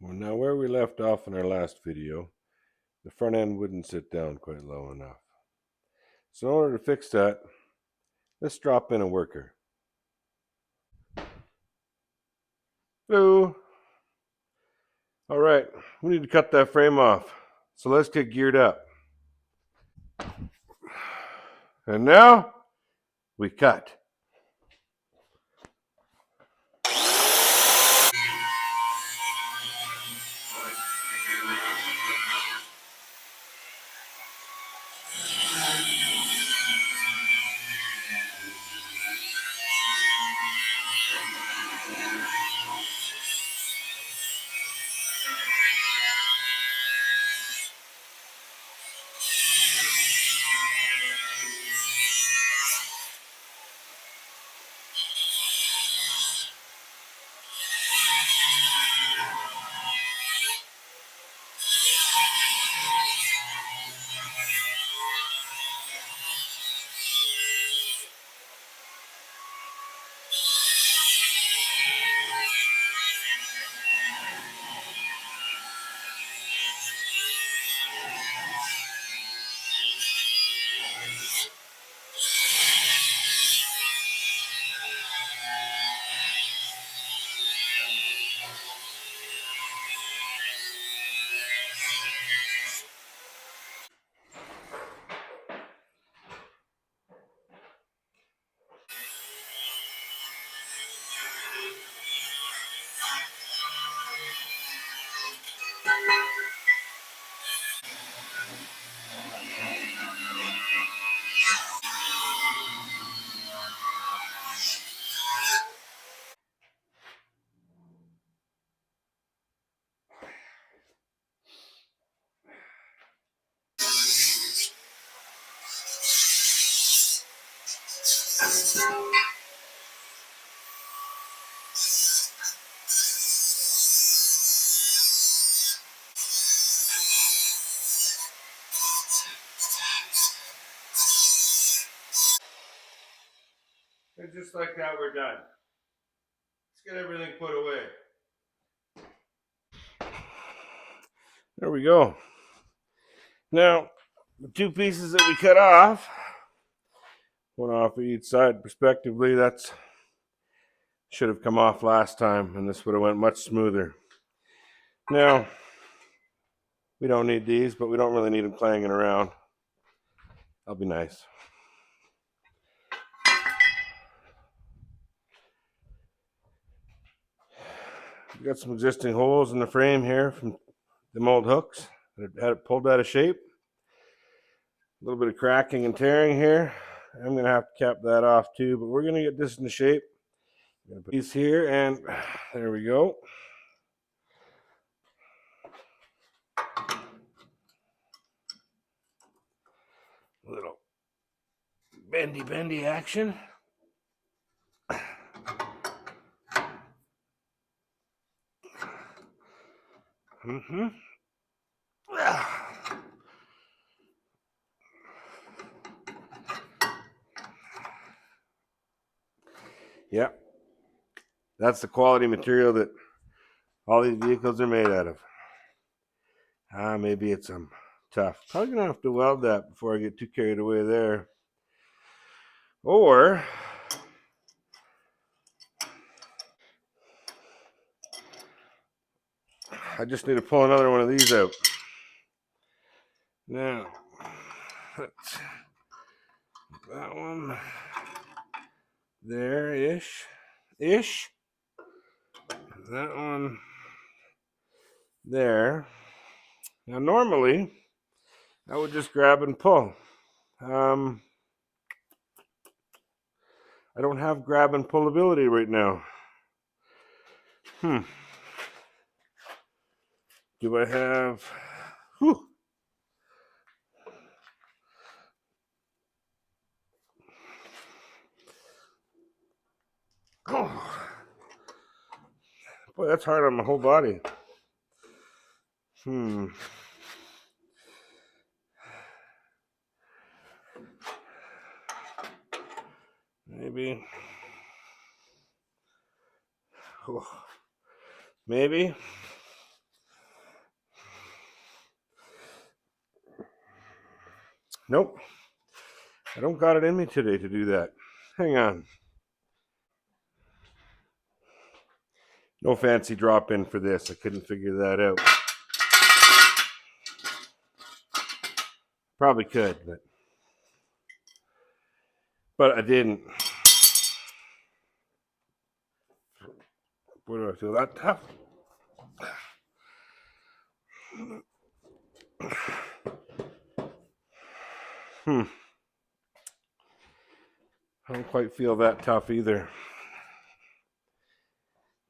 Well, now where we left off in our last video, the front end wouldn't sit down quite low enough. So in order to fix that, let's drop in a worker. Hello. All right, we need to cut that frame off. So let's get geared up. And now we cut. And just like that, we're done. Let's get everything put away. There we go. Now, the two pieces that we cut off, one off each side respectively, that's should have come off last time, and this would have went much smoother. Now, we don't need these, but we don't really need them clanging around. That'll be nice. We got some existing holes in the frame here from the old hooks that had it pulled out of shape. A little bit of cracking and tearing here. I'm going to have to cap that off too, but we're going to get this into shape. I'm going to put these here, and there we go. A little bendy action. Mm-hmm. Yeah, that's the quality material that all these vehicles are made out of. Maybe it's tough. Probably gonna have to weld that before I get too carried away there. Or I just need to pull another one of these out. Now, that one there-ish. That one there. Now, normally, I would just grab and pull. I don't have grab and pull ability right now. Do I have... Whew. Oh. Boy, that's hard on my whole body. Maybe. Oh. Maybe. Nope. I don't got it in me today to do that. Hang on. No fancy drop in for this. I couldn't figure that out. Probably could, but I didn't. Boy, do I feel that tough? I don't quite feel that tough either.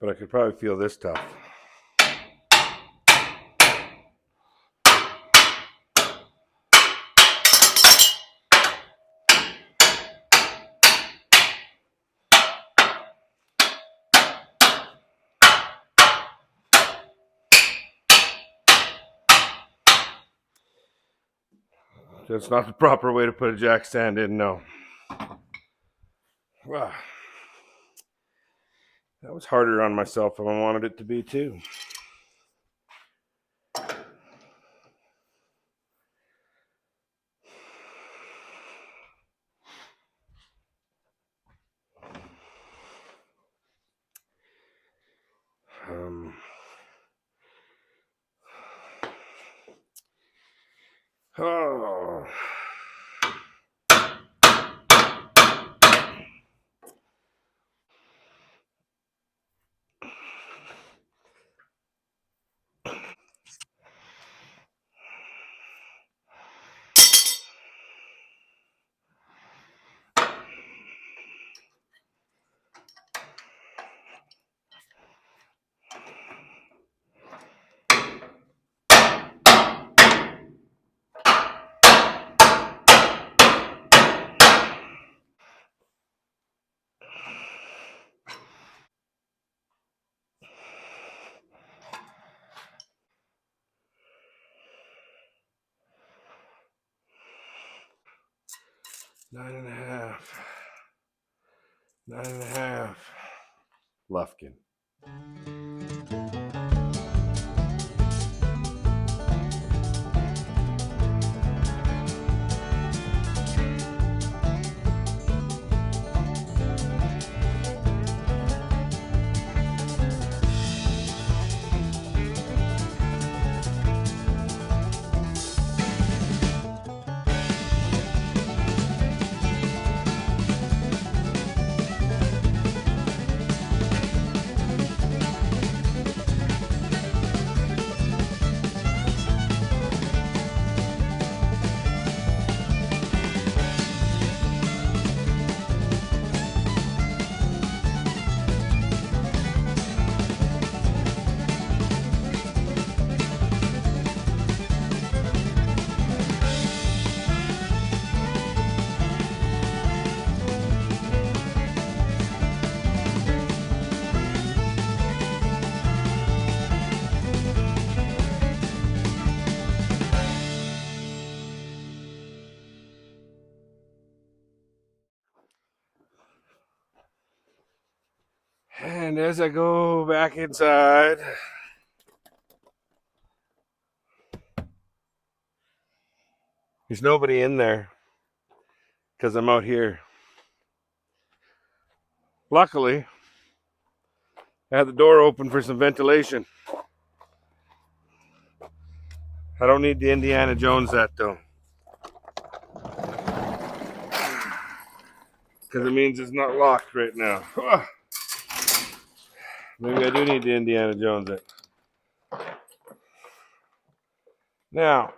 But I could probably feel this tough. That's not the proper way to put a jack stand in, no. Wow. That was harder on myself than I wanted it to be, too. Oh. Nine and a half. 9.5. Lufkin. And as I go back inside, there's nobody in there because I'm out here. Luckily, I had the door open for some ventilation. I don't need the Indiana Jones that though, because it means it's not locked right now. Maybe I do need the Indiana Jones it. Now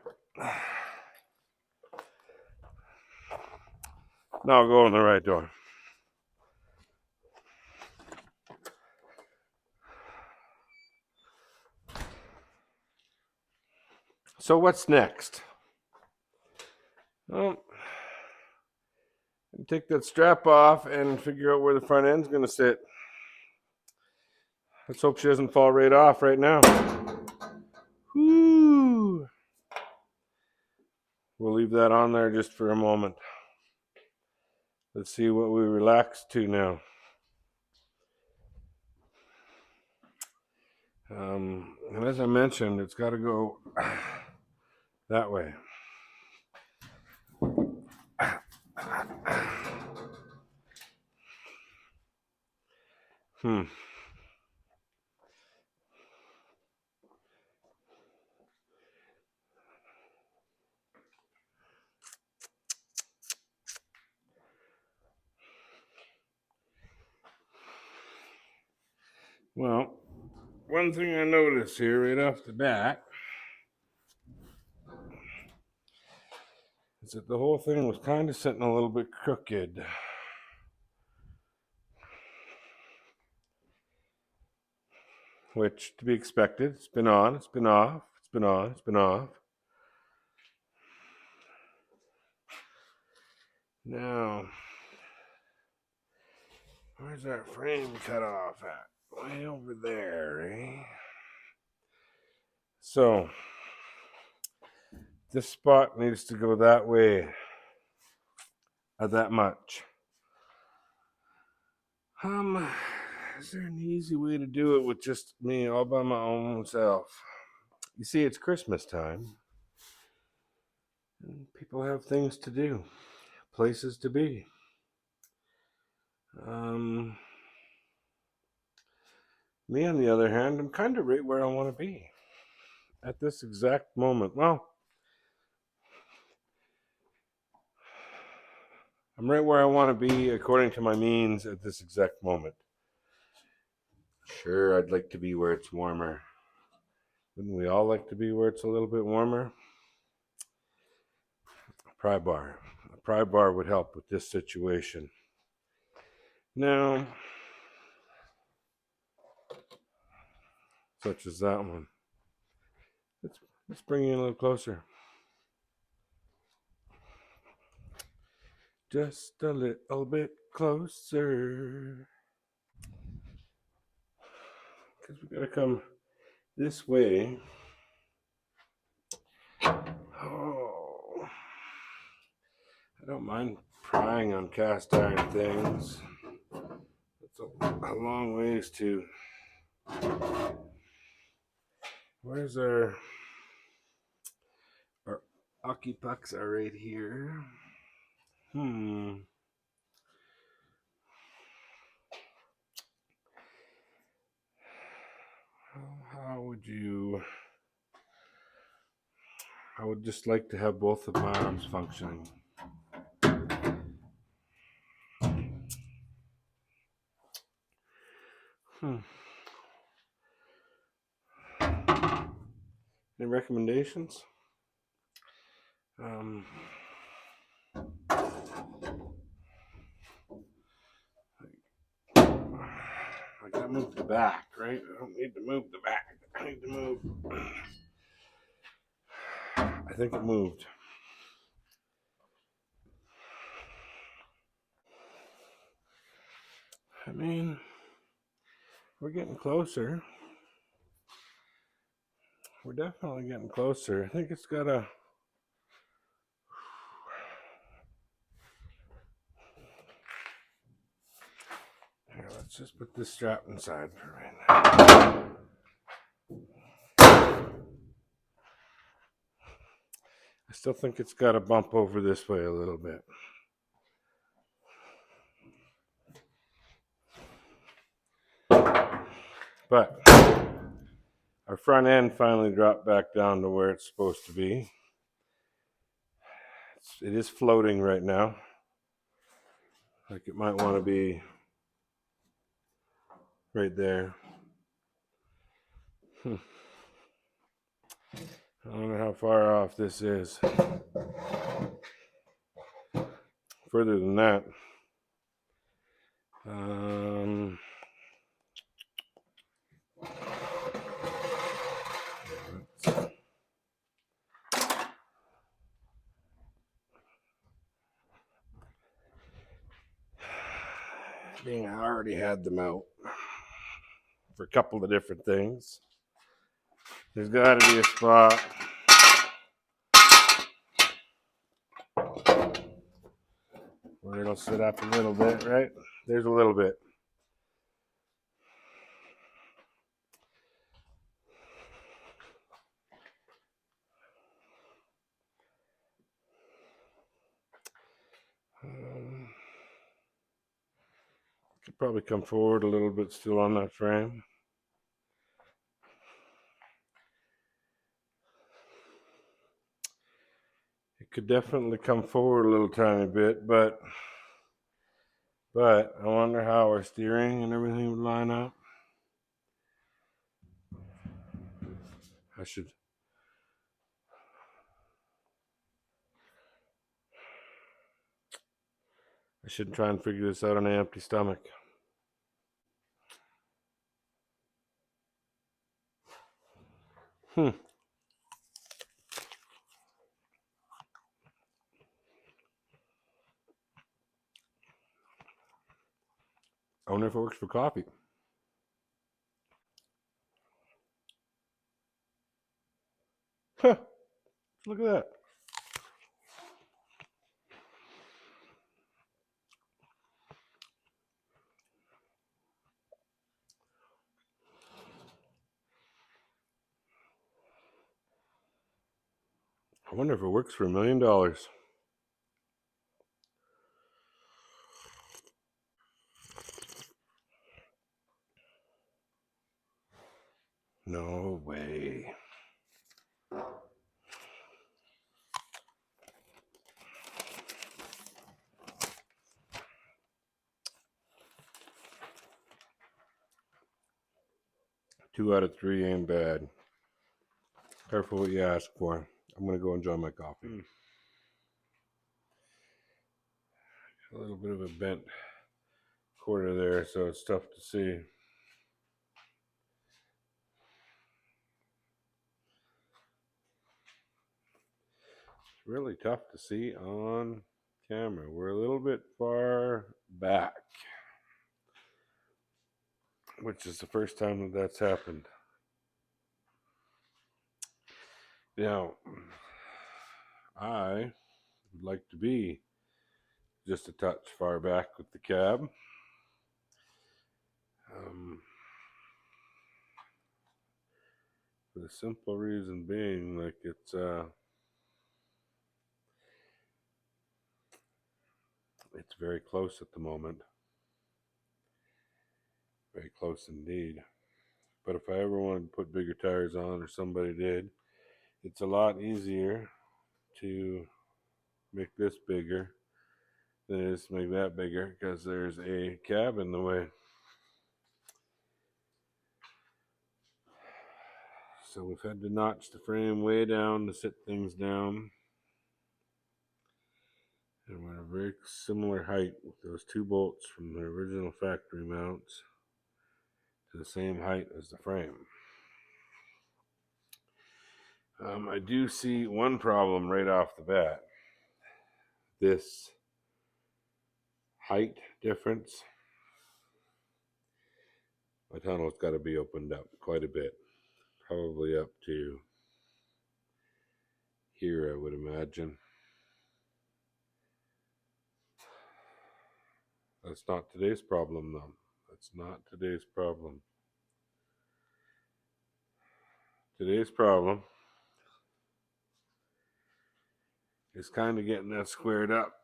I'll go in the right door. So what's next? Well, take that strap off and figure out where the front end's going to sit. Let's hope she doesn't fall right off right now. Whew. We'll leave that on there just for a moment. Let's see what we relax to now. And as I mentioned, it's got to go that way. Well, one thing I noticed here right off the bat is that the whole thing was kind of sitting a little bit crooked. Which, to be expected, it's been on, it's been off, it's been on, it's been off. Now, where's that frame cut off at? Way over there, eh? So, this spot needs to go that way, that much. Is there an easy way to do it with just me all by my own self? You see, it's Christmas time, and people have things to do, places to be. Me, on the other hand, I'm kind of right where I want to be at this exact moment. Well, I'm right where I want to be according to my means at this exact moment. Sure, I'd like to be where it's warmer. Wouldn't we all like to be where it's a little bit warmer? A pry bar. A pry bar would help with this situation. Now, such as that one. Let's bring you in a little closer. Just a little bit closer. Because we gotta come this way. Oh, I don't mind prying on cast iron things. It's a long ways to. Where's our occupucks are right here. How would you? I would just like to have both of my arms functioning. Any recommendations? I gotta move the back, right? I don't need to move the back. I need to move. I think it moved. I mean, we're getting closer. We're definitely getting closer. I think it's gotta. Here, let's just put this strap inside for right now. I still think it's got to bump over this way a little bit. But our front end finally dropped back down to where it's supposed to be. It is floating right now. Like it might want to be right there. I don't know how far off this is. Further than that. Being I already had them out for a couple of different things. There's got to be a spot where it'll sit up a little bit, right? There's a little bit. Should probably come forward a little bit still on that frame. It could definitely come forward a little tiny bit, but I wonder how our steering and everything would line up. I should try and figure this out on an empty stomach. I wonder if it works for coffee. Huh. Look at that. I wonder if it works for $1 million. No way. Two out of three ain't bad. Careful what you ask for. I'm gonna go enjoy my coffee. A little bit of a bent quarter there, so it's tough to see. It's really tough to see on camera. We're a little bit far back, which is the first time that that's happened. Now, I would like to be just a touch far back with the cab. For the simple reason being, like it's very close at the moment. Very close indeed. But if I ever wanted to put bigger tires on, or somebody did, it's a lot easier to make this bigger than it is to make that bigger, because there's a cab in the way. So we've had to notch the frame way down to sit things down. And we're at a very similar height with those two bolts from the original factory mounts to the same height as the frame. I do see one problem right off the bat. This height difference. My tunnel's got to be opened up quite a bit. Probably up to here, I would imagine. That's not today's problem, though. That's not today's problem. Today's problem is kind of getting that squared up.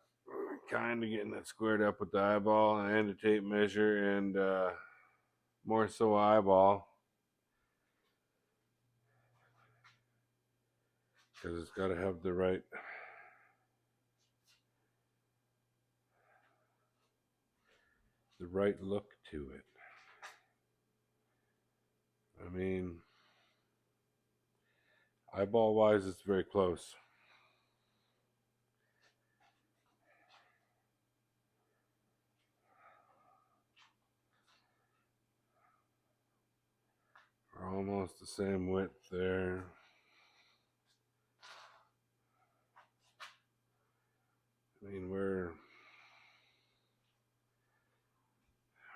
With the eyeball and a tape measure, and more so eyeball. Because it's got to have the right look to it. I mean, eyeball wise, it's very close. We're almost the same width there. I mean, we're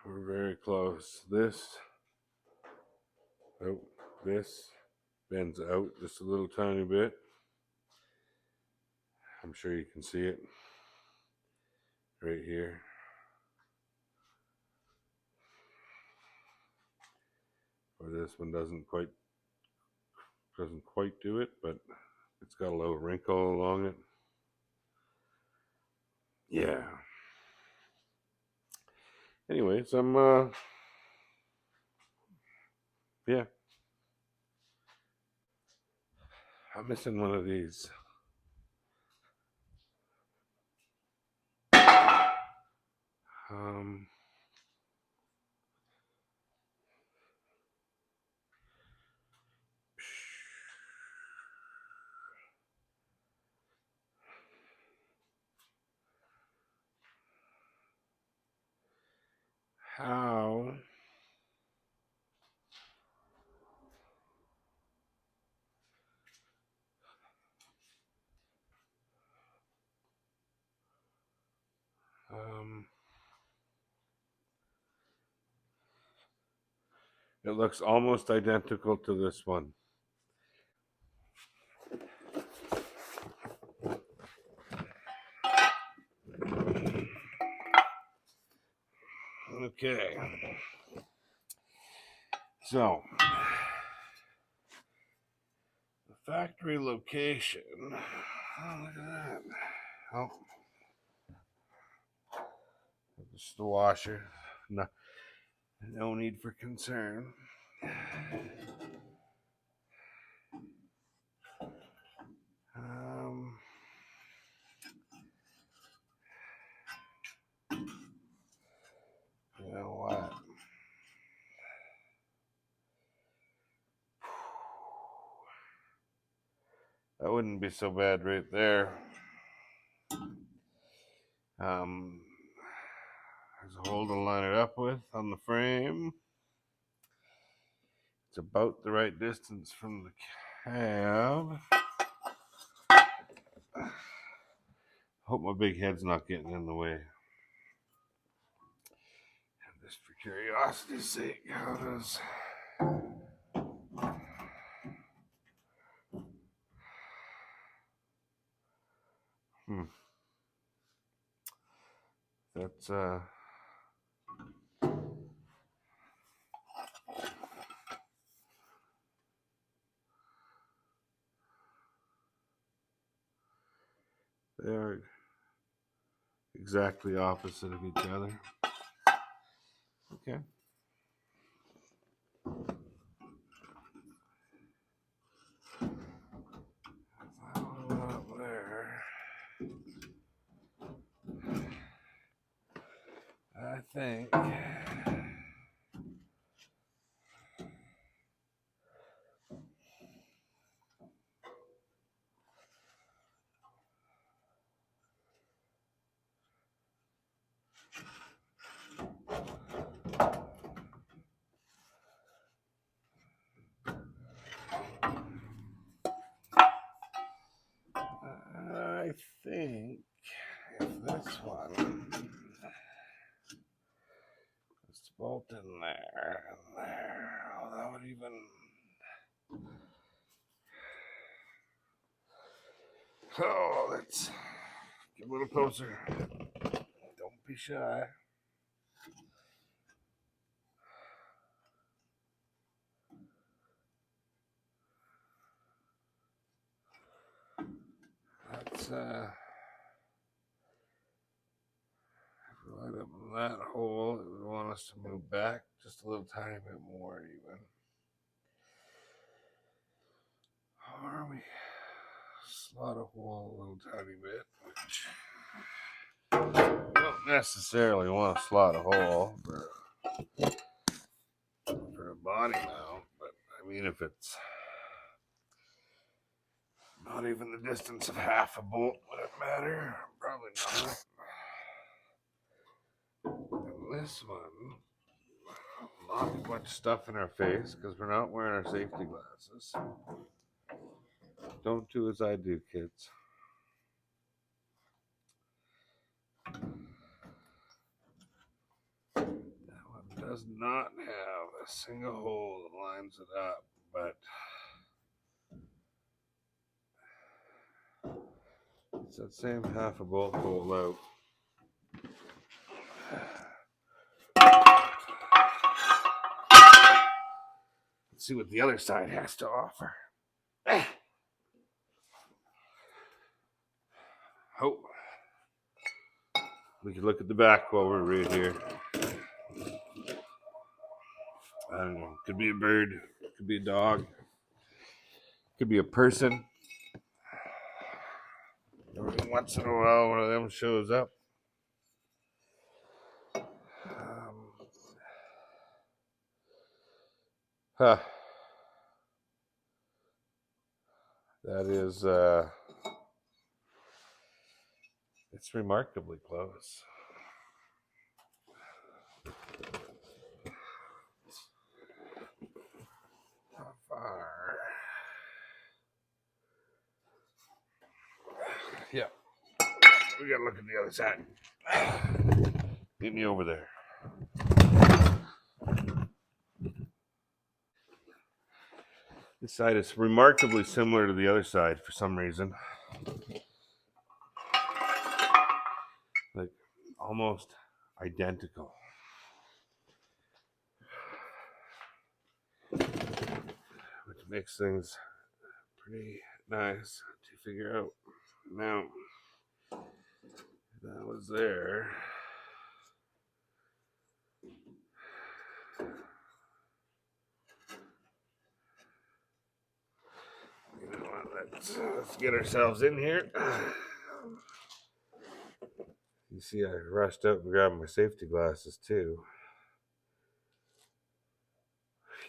very close. This bends out just a little tiny bit. I'm sure you can see it right here. Or this one doesn't quite do it, but it's got a little wrinkle along it. Yeah. Anyways, I'm yeah, I'm missing one of these. Um, how um it looks almost identical to this one. Okay. So, the factory location. Oh, look at that. Oh, just the washer. No, no need for concern. Um, you know what? That wouldn't be so bad right there. There's a hole to line it up with on the frame. It's about the right distance from the cab. Hope my big head's not getting in the way. Just for curiosity's sake, how does that's they're exactly opposite of each other. Okay. Up there. I think if this one is bolt in there and there, oh, that would even. Oh, let's get a little closer. Don't be shy. Let's right up in that hole. It would want us to move back just a little tiny bit more, even. Or we slot a hole a little tiny bit, which don't necessarily want to slot a hole for a body mount, but I mean, if it's not even the distance of half a bolt, would it matter? Probably not. And this one, not much stuff in our face because we're not wearing our safety glasses. Don't do as I do, kids. That one does not have a single hole that lines it up, but it's that same half a bolt hole out. Let's see what the other side has to offer. Oh, we can look at the back while we're right here. I don't know. Could be a bird. Could be a dog. Could be a person. Every once in a while, one of them shows up. Huh. That is, it's remarkably close. How far? Yeah. We gotta look at the other side. Get me over there. This side is remarkably similar to the other side for some reason. Like, almost identical. Which makes things pretty nice to figure out. Now, that was there. You know what, let's get ourselves in here. You see, I rushed out and grabbed my safety glasses too.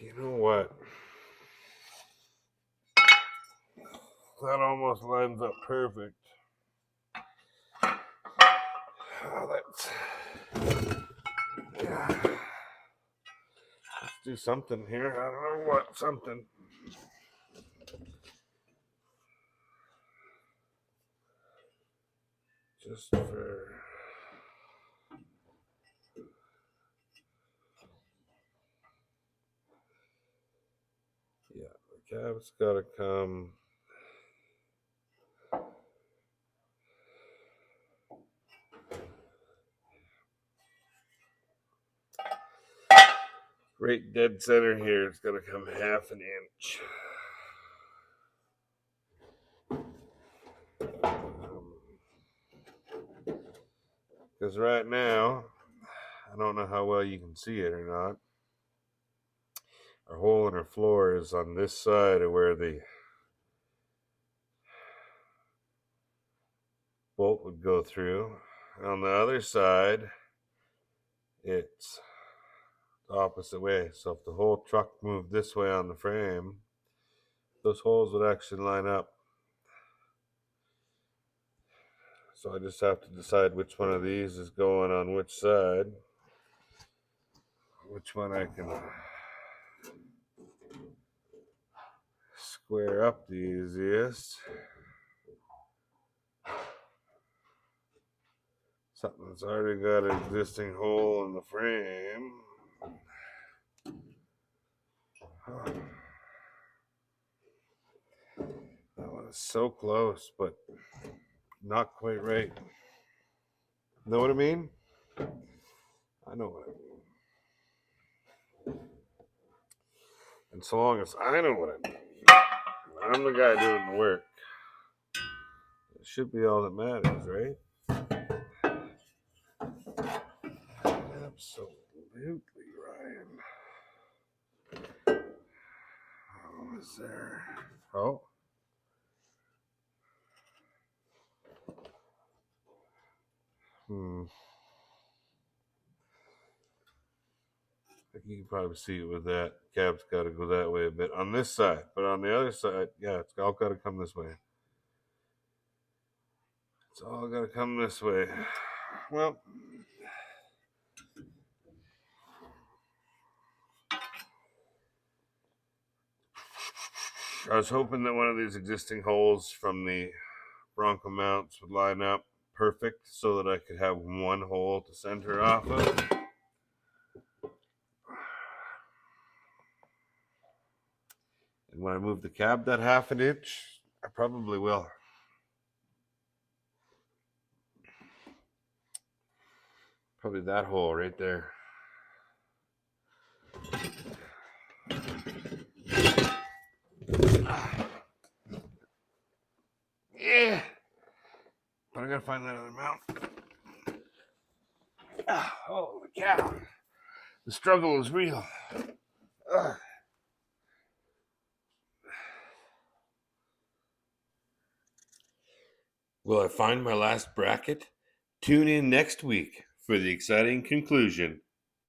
You know what? That almost lines up perfect. Let's do something here. I don't know what something. Just for the cab's gotta come. Right dead center here. It's gonna come half an inch. Because right now, I don't know how well you can see it or not. Our hole in our floor is on this side of where the bolt would go through. On the other side, it's the opposite way. So if the whole truck moved this way on the frame, those holes would actually line up. So I just have to decide which one of these is going on which side. Which one I can square up the easiest. Something that's already got an existing hole in the frame. That one is so close, but not quite right. Know what I mean? I know what I mean. And so long as I know what I mean, I'm the guy doing the work. It should be all that matters, right? Absolutely, Ryan. Oh, is there? Oh. I think you can probably see it with that. Cab's got to go that way a bit on this side, but on the other side, yeah, it's all got to come this way. It's all got to come this way. Well, I was hoping that one of these existing holes from the Bronco mounts would line up perfect so that I could have one hole to center off of. And when I move the cab that half an inch, I probably will. Probably that hole right there. Yeah. But I gotta find that other mount. Holy cow. The struggle is real. Ugh. Will I find my last bracket? Tune in next week for the exciting conclusion